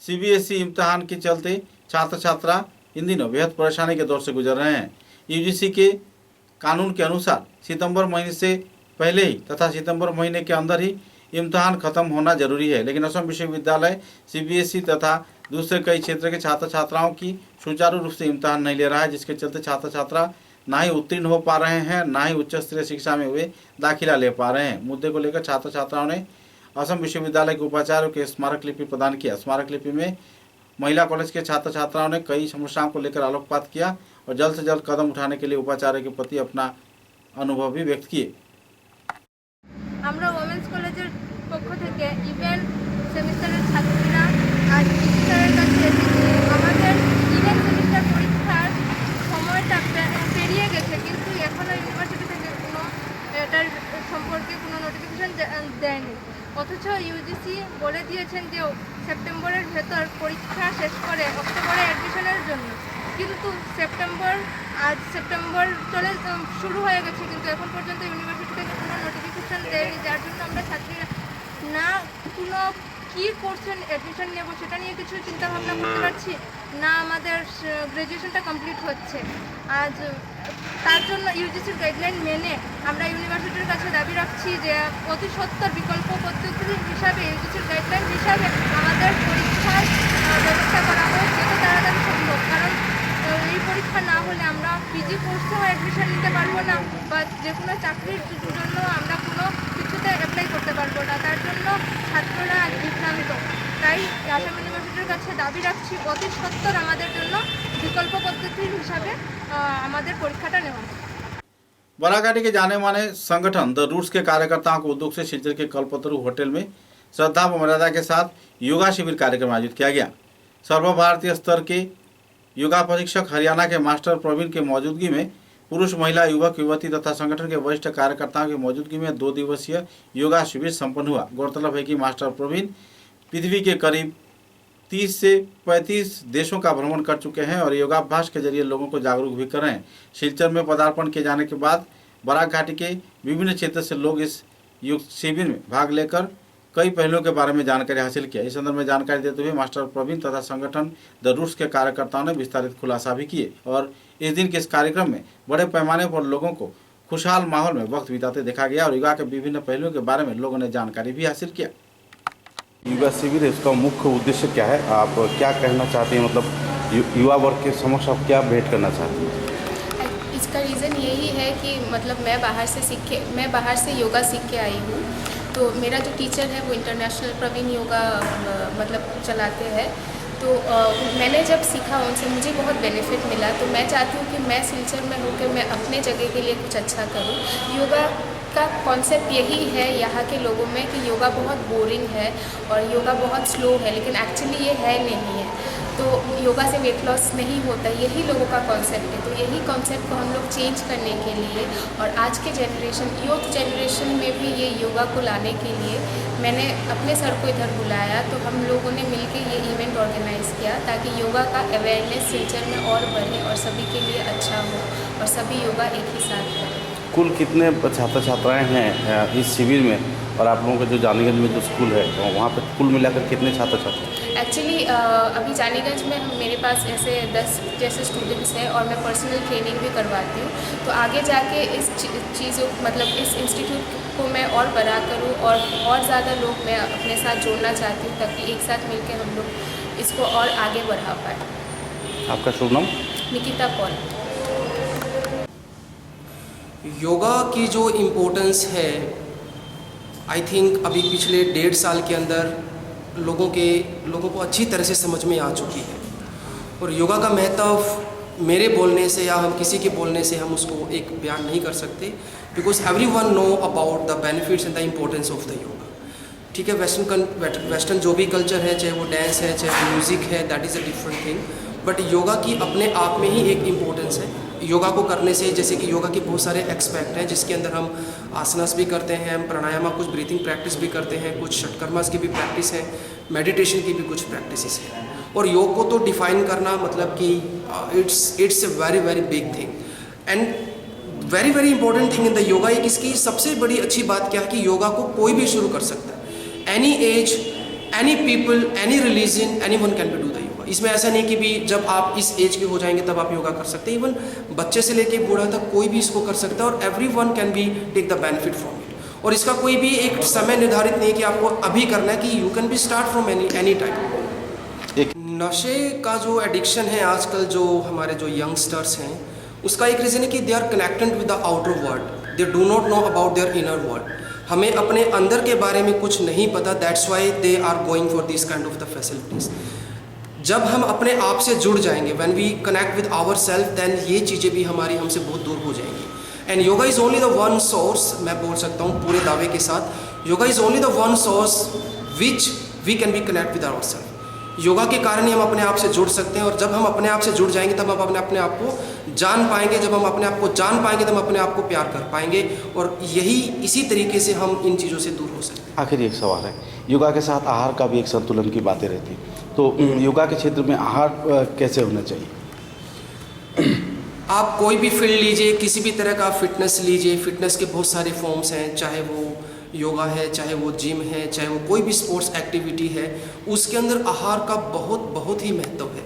सीबीएसई इम्तिहान के चलते छात्र छात्रा इन दिनों बेहद परेशानी के दौर से गुजर रहे हैं। यूजीसी के कानून के अनुसार सितंबर महीने से पहले ही तथा सितंबर महीने के अंदर ही इम्तिहान खत्म होना जरूरी है, लेकिन असम विश्वविद्यालय सीबीएसई तथा दूसरे कई क्षेत्र के छात्र छात्राओं की सुचारू रूप से इम्तिहान नहीं ले रहा है, जिसके चलते छात्र छात्रा ना ही उत्तीर्ण हो पा रहे हैं, ना ही उच्च स्तरीय शिक्षा में वे दाखिला ले पा रहे हैं। मुद्दे को लेकर छात्र छात्राओं ने असम विश्वविद्यालय के उपाचार्यों को स्मारक लिपि प्रदान किया। स्मारक लिपि में महिला कॉलेज के छात्र छात्राओं ने कई समस्याओं को लेकर आलोकपात किया और जल्द से जल्द कदम उठाने के लिए उपाचार्य के प्रति अपना अनुभव भी व्यक्त किए। আমরা ওমেন্স কলেজের পক্ষ থেকে ইভেন্ট সেমিস্টারের ছাত্রীরা আজ স্যারের কাছে এসেছি। আমাদের ইভেন্ট সেমিস্টার পরীক্ষার সময়টা পেরিয়ে গেছে, কিন্তু এখনও ইউনিভার্সিটি থেকে কোনো এটার সম্পর্কে কোনো নোটিফিকেশন দেয়নি। অথচ ইউজিসি বলে দিয়েছেন যে সেপ্টেম্বরের ভেতর পরীক্ষা শেষ করে অক্টোবরে অ্যাডমিশনের জন্য, কিন্তু আজ সেপ্টেম্বর শুরু হয়ে গেছে, কিন্তু এখন পর্যন্ত ইউনিভার্সিটি থেকে কোনো নোটিফিকেশন দেয়নি, যার জন্য আমরা ছাত্রীরা না কোনো কী কোর্সে অ্যাডমিশন নেব সেটা নিয়ে কিছু চিন্তাভাবনা করতে পারছি না, আমাদের গ্র্যাজুয়েশনটা কমপ্লিট হচ্ছে। আজ তার জন্য ইউজিসির গাইডলাইন মেনে আমরা ইউনিভার্সিটির কাছে দাবি রাখছি যে অতি সত্বর বিকল্প পদ্ধতি হিসাবে ইউজিসির গাইডলাইন হিসাবে আমাদের পরীক্ষার ব্যবস্থা করা হোক যত তাড়াতাড়ি সম্ভব, কারণ এই পরীক্ষা না হলে আমরা পিজি কোর্সেও অ্যাডমিশন নিতে পারবো না বা যে কোনো চাকরির জন্য আমরা কোনো কিছুতে অ্যাপ্লাই করতে পারবো না। তার জন্য ছাত্ররা বিভ্রান্ত। তাই আসাম ইউনিভার্সিটির কাছে দাবি রাখছি অতি সত্বর আমাদের জন্য বিকল্প পদ্ধতির হিসাবে আমাদের পরীক্ষাটা নেওয়া হয়। बराघाटी के जाने माने संगठन द रूट्स के कार्यकर्ताओं को उद्योग से सिलचर के कल्पतरु होटल में श्रद्धा व मर्यादा के साथ योगा शिविर कार्यक्रम आयोजित किया गया। सर्वभारतीय स्तर के योगा प्रशिक्षक हरियाणा के मास्टर प्रवीण के मौजूदगी में पुरुष महिला युवक युवती तथा संगठन के वरिष्ठ कार्यकर्ताओं की मौजूदगी में 2 दिवसीय योगा शिविर संपन्न हुआ। गौरतलब है कि मास्टर प्रवीण पृथ्वी के करीब 30 से 35 देशों का भ्रमण कर चुके हैं और योगाभ्यास के जरिए लोगों को जागरूक भी कर रहे हैं। सिलचर में पदार्पण किए जाने के बाद बराक घाटी के विभिन्न क्षेत्र से लोग इस योग शिविर में भाग लेकर कई पहलुओं के बारे में जानकारी हासिल किया। इस संदर्भ में जानकारी देते हुए मास्टर प्रवीण तथा संगठन द रूट्स के कार्यकर्ताओं ने विस्तारित खुलासा भी किए और इस दिन के इस कार्यक्रम में बड़े पैमाने पर लोगों को खुशहाल माहौल में वक्त बिताते देखा गया और योगा के विभिन्न पहलुओं के बारे में लोगों ने जानकारी भी हासिल किया। योगा शिविर है, उसका मुख्य उद्देश्य क्या है? आप क्या कहना चाहते हैं? मतलब युवा वर्ग के समक्ष आप क्या भेंट करना चाहते हैं? इसका रीज़न यही है कि मतलब मैं बाहर से योगा सीख के आई हूँ। तो मेरा जो टीचर है वो इंटरनेशनल प्रवीण योगा मतलब चलाते हैं। तो मैंने जब सीखा उनसे मुझे बहुत बेनिफिट मिला। तो मैं चाहती हूँ कि मैं सिलचर में होकर मैं अपने जगह के लिए कुछ अच्छा करूँ। योगा का कॉन्सेप्ट यही है यहाँ के लोगों में कि योगा बहुत बोरिंग है और योगा बहुत स्लो है, लेकिन एक्चुअली ये है नहीं है। तो योगा से वेट लॉस नहीं होता, यही लोगों का कॉन्सेप्ट है। तो यही कॉन्सेप्ट को हम लोग चेंज करने के लिए और आज के जनरेशन यूथ जनरेशन में भी ये योगा को लाने के लिए मैंने अपने सर को इधर बुलाया। तो हम लोगों ने मिलकर ये इवेंट ऑर्गेनाइज़ किया ताकि योगा का अवेयरनेस सिलचर में और बढ़े और सभी के लिए अच्छा हो और सभी योगा एक ही साथ करें। कुल कितने छात्र छात्राएं हैं इस शिविर में और आप लोगों का जो जानीगंज में जो स्कूल है वहाँ पर कुल मिलाकर कितने छात्र छात्र? एक्चुअली अभी जानीगंज में मेरे पास ऐसे 10 जैसे स्टूडेंट्स हैं और मैं पर्सनल ट्रेनिंग भी करवाती हूँ। तो आगे जाके इस चीज़ों मतलब इस इंस्टीट्यूट को मैं और बड़ा करूँ और ज़्यादा लोग मैं अपने साथ जोड़ना चाहती हूँ ताकि एक साथ मिलकर हम लोग इसको और आगे बढ़ा पाए। आपका शुभ नाम? निकिता पॉल। योगा की जो इम्पोर्टेंस है आई थिंक अभी पिछले 1.5 साल के अंदर लोगों को अच्छी तरह से समझ में आ चुकी है। और योगा का महत्व मेरे बोलने से या हम किसी के बोलने से हम उसको एक बयान नहीं कर सकते, because everyone know about the benefits and the importance of the yoga. ठीक है, वेस्टर्न जो भी कल्चर है, चाहे वो डांस है, चाहे वो म्यूज़िक है, that is a different thing, but yoga की अपने आप में ही एक इम्पोर्टेंस है। योगा को करने से जैसे कि योगा के बहुत सारे एक्सपेक्ट हैं जिसके अंदर हम आसनास भी करते हैं, हम प्राणायाम कुछ ब्रीथिंग प्रैक्टिस भी करते हैं, कुछ षटकर्मास की भी प्रैक्टिस है, मेडिटेशन की भी कुछ प्रैक्टिसेस हैं। और योग को तो डिफाइन करना मतलब कि it's a very very big thing and very very important thing in the yoga. एक इसकी सबसे बड़ी अच्छी बात क्या है कि योगा को कोई भी शुरू कर सकता है, any as, any people, any religion, any one can B do the yoga. इसमें ऐसा नहीं कि भी जब आप इस एज के हो जाएंगे तब आप योगा कर सकते हैं। इवन बच्चे से लेके बूढ़ा तक कोई भी इसको कर सकता है और every one can be take the benefit from it. और इसका कोई भी एक समय निर्धारित नहीं है कि आपको अभी करना है, कि you can be start from any time. नशे का जो एडिक्शन है आजकल जो हमारे जो यंगस्टर्स हैं उसका एक रीज़न है कि they are connected with the outer world, they do not know about their inner world. हमें अपने अंदर के बारे में कुछ नहीं पता, that's why they are going for this kind of the facilities. जब हम अपने आप से जुड़ जाएंगे, when we connect with our self, then ये चीज़ें भी हमारी हमसे बहुत दूर हो जाएंगी। And yoga is only the one source, मैं बोल सकता हूँ पूरे दावे के साथ, yoga is only the one source which we can be connect with our self. Yoga के कारण ही हम अपने आप से जुड़ सकते हैं और जब हम अपने आप से जुड़ जाएंगे तब हम अपने आप को जान पाएंगे। जब हम अपने आप को जान पाएंगे तब हम अपने आप को प्यार कर पाएंगे और इसी तरीके से हम इन चीज़ों से दूर हो सकते हैं। आखिर एक सवाल है, योगा के साथ आहार का भी एक संतुलन की बातें रहती हैं, तो योगा के क्षेत्र में आहार कैसे होना चाहिए? आप कोई भी फील्ड लीजिए, किसी भी तरह का फिटनेस लीजिए, फिटनेस के बहुत सारे फॉर्म्स हैं, चाहे वो योगा है, चाहे वो जिम है, चाहे वो कोई भी स्पोर्ट्स एक्टिविटी है, उसके अंदर आहार का बहुत ही महत्व है।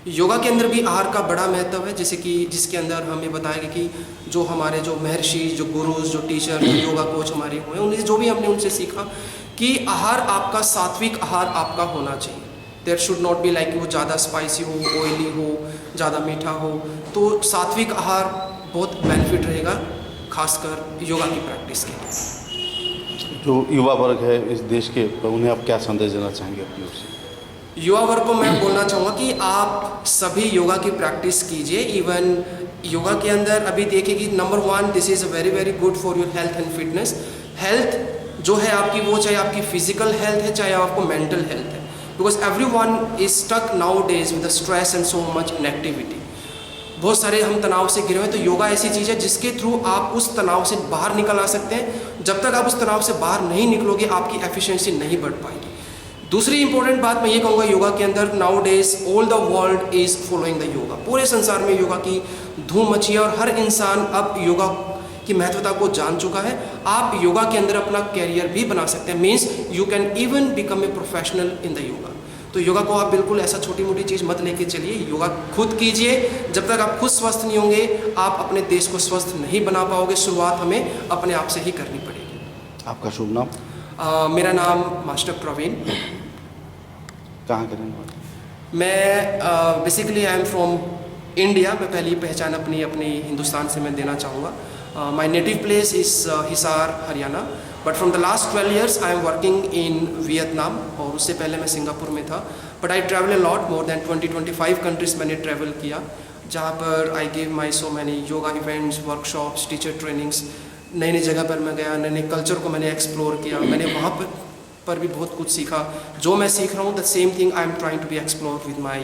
योगा के अंदर भी आहार का बड़ा महत्व है, जैसे कि जिसके अंदर हमें बताएगा कि जो हमारे जो महर्षि, जो गुरुज, जो टीचर, जो योगा कोच हमारे हुए, उन्हें जो भी हमने उनसे सीखा कि आहार आपका सात्विक आहार आपका होना चाहिए। There should not be like वो ज़्यादा स्पाइसी हो, ऑयली हो, ज़्यादा मीठा हो। तो सात्विक आहार बहुत बेनिफिट रहेगा, खासकर योगा की प्रैक्टिस के लिए। जो युवा वर्ग है इस देश के, उन्हें आप क्या संदेश देना चाहेंगे अपनी ओर से? युवा वर्ग को मैं बोलना चाहूँगा कि आप सभी योगा की प्रैक्टिस कीजिए। इवन योगा के अंदर अभी देखिए कि number 1 this is very very good for your health and fitness. Health जो है आपकी, वो चाहे आपकी फिजिकल हेल्थ है चाहे आपको मेंटल हेल्थ है, because everyone is stuck nowadays with stress and so much inactivity. बहुत सारे हम तनाव से घिरे हुए हैं, तो योगा ऐसी चीज़ है जिसके थ्रू आप उस तनाव से बाहर निकल आ सकते हैं। जब तक आप उस तनाव से बाहर नहीं निकलोगे आपकी एफिशिएंसी नहीं बढ़ पाएगी। दूसरी इंपॉर्टेंट बात मैं ये कहूँगा योगा के अंदर, now days all the world is following the yoga. पूरे संसार में योगा की धूम मची है और हर इंसान अब योगा की महत्वता को जान चुका है। आप योगा के अंदर अपना कैरियर भी बना सकते हैं, means you can even become a professional in the yoga. तो योगा को आप बिल्कुल ऐसा छोटी मोटी चीज़ मत लेके चलिए, योगा खुद कीजिए। जब तक आप खुद स्वस्थ नहीं होंगे आप अपने देश को स्वस्थ नहीं बना पाओगे। शुरुआत हमें अपने आप से ही करनी पड़ेगी। आपका शुभ नाम? मेरा नाम मास्टर प्रवीण। कहाँ के रहने वाले? मैं basically I am from India. मैं पहली पहचान अपनी हिंदुस्तान से मैं देना चाहूँगा। My native place is Hisar Haryana, but from the last 12 years I am working in Vietnam, और उससे पहले मैं सिंगापुर में था। But I travel a lot, more than 20-25 countries मैंने ट्रैवल किया, जहाँ पर I give my so many yoga events, workshops, teacher trainings. नई नई जगह पर मैं गया, नए नए कल्चर को मैंने एक्सप्लोर किया। मैंने वहाँ पर भी बहुत कुछ सीखा। जो मैं सीख रहा हूँ the same thing I am trying to be explore with my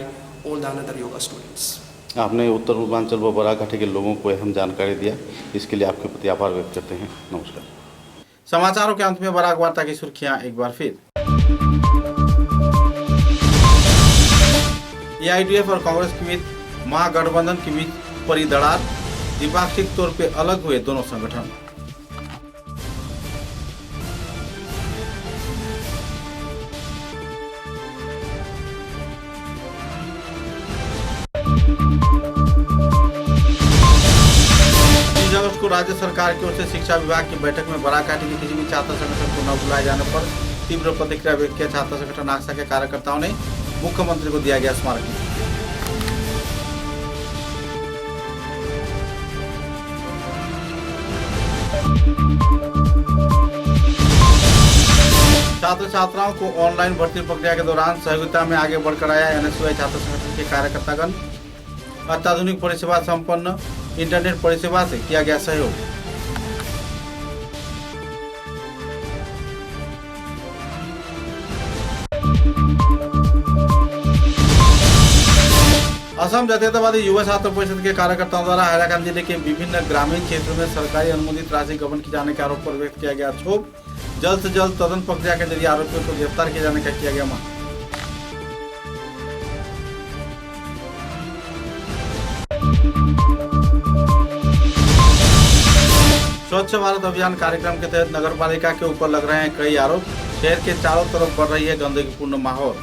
all the another yoga students. आपने उत्तर पूर्वांचल व बराघाटी के लोगों को अहम जानकारी दिया, इसके लिए आपके प्रति आभार व्यक्त करते हैं। नमस्कार। समाचारों के अंत में बराक वार्ता की सुर्खियां एक बार फिर। एआईडीएफ और कांग्रेस के बीच महागठबंधन के बीच पड़ी दरार, द्विपाक्षिक तौर पे अलग हुए दोनों संगठन। को राज्य सरकार की ओर से शिक्षा विभाग की बैठक में बराघाटी के किसी भी छात्र संगठन को न बुलाए जाने पर तीव्र प्रतिक्रिया व्यक्त किया। छात्र संगठन आक्सा के कार्यकर्ताओं ने मुख्यमंत्री को दिया गया स्मारक। छात्र छात्राओं को ऑनलाइन भर्ती प्रक्रिया के दौरान सहयोगिता में आगे बढ़कर आया एनएसयूआई छात्र संगठन के कार्यकर्तागण। अत्याधुनिक परिसेवा संपन्न इंटरनेट परिसेवा से किया गया सहयोग। असम जातीयतावादी युवा छात्र परिषद के कार्यकर्ताओं द्वारा हैलाकांदी जिले के विभिन्न ग्रामीण क्षेत्रों में सरकारी अनुमोदित राशि गबन किए जाने के आरोप पर व्यक्त किया गया क्षोभ। जल्द से जल्द तदंत प्रक्रिया के जरिए आरोपियों को गिरफ्तार किए जाने का किया गया मांग। स्वच्छ भारत अभियान कार्यक्रम के तहत नगर पालिका के ऊपर लग रहे हैं कई आरोप। शहर के चारों तरफ बढ़ रही है गंदगीपूर्ण माहौल।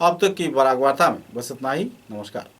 अब तक की बराक वार्ता में बस इतना ही। नमस्कार।